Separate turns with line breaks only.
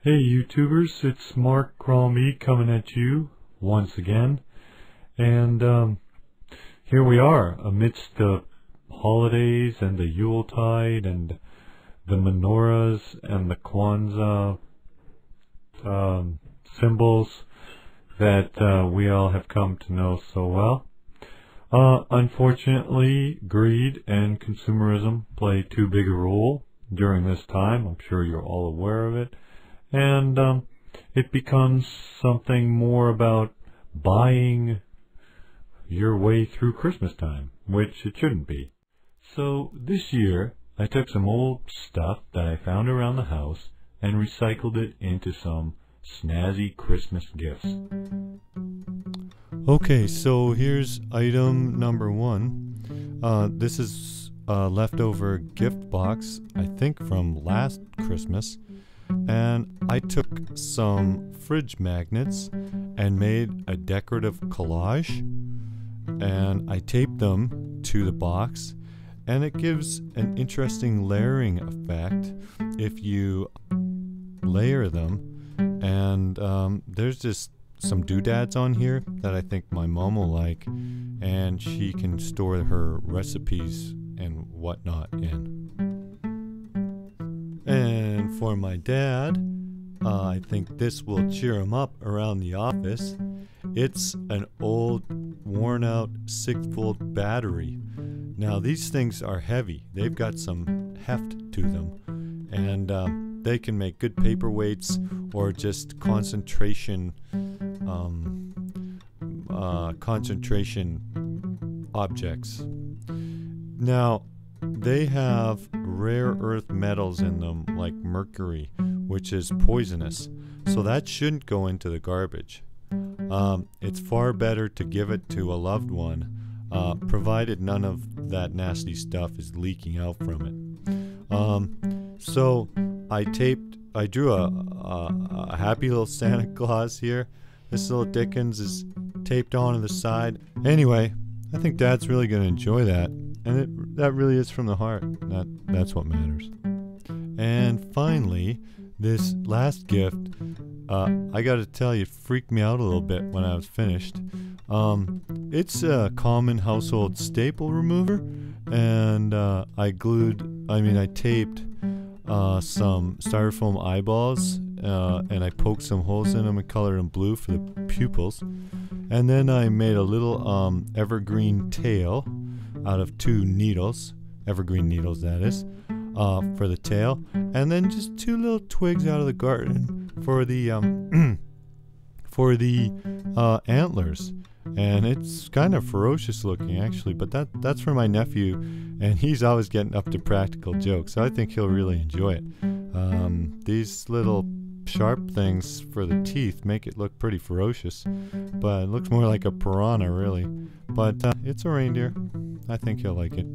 Hey YouTubers, it's Marc Crombie coming at you once again, and here we are amidst the holidays and the Yuletide and the menorahs and the Kwanzaa symbols that we all have come to know so well. Unfortunately, greed and consumerism play too big a role during this time. I'm sure you're all aware of it. And it becomes something more about buying your way through Christmas time, which it shouldn't be. So this year, I took some old stuff that I found around the house and recycled it into some snazzy Christmas gifts.
Okay, so here's item number one. This is a leftover gift box, I think from last Christmas. And I took some fridge magnets and made a decorative collage, and I taped them to the box, and it gives an interesting layering effect if you layer them. And there's just some doodads on here that I think my mom will like, and she can store her recipes and whatnot in. And for my dad, I think this will cheer him up around the office. It's an old, worn-out 6-volt battery. Now these things are heavy. They've got some heft to them, and they can make good paperweights or just concentration objects. Now they have rare earth metals in them like mercury, which is poisonous, so that shouldn't go into the garbage. It's far better to give it to a loved one, provided none of that nasty stuff is leaking out from it. So I drew a happy little Santa Claus here. This little Dickens is taped onto the side. Anyway, I think Dad's really going to enjoy that. And that really is from the heart. That's what matters. And finally, this last gift, I got to tell you, it freaked me out a little bit when I was finished. It's a common household staple remover, and I taped some styrofoam eyeballs, and I poked some holes in them and colored them blue for the pupils. And then I made a little evergreen tail out of 2 needles, evergreen needles that is, for the tail, and then just 2 little twigs out of the garden for the antlers. And it's kind of ferocious looking actually, but that's for my nephew, and he's always getting up to practical jokes, so I think he'll really enjoy it. These little sharp things for the teeth make it look pretty ferocious, but it looks more like a piranha really. But it's a reindeer. I think he'll like it.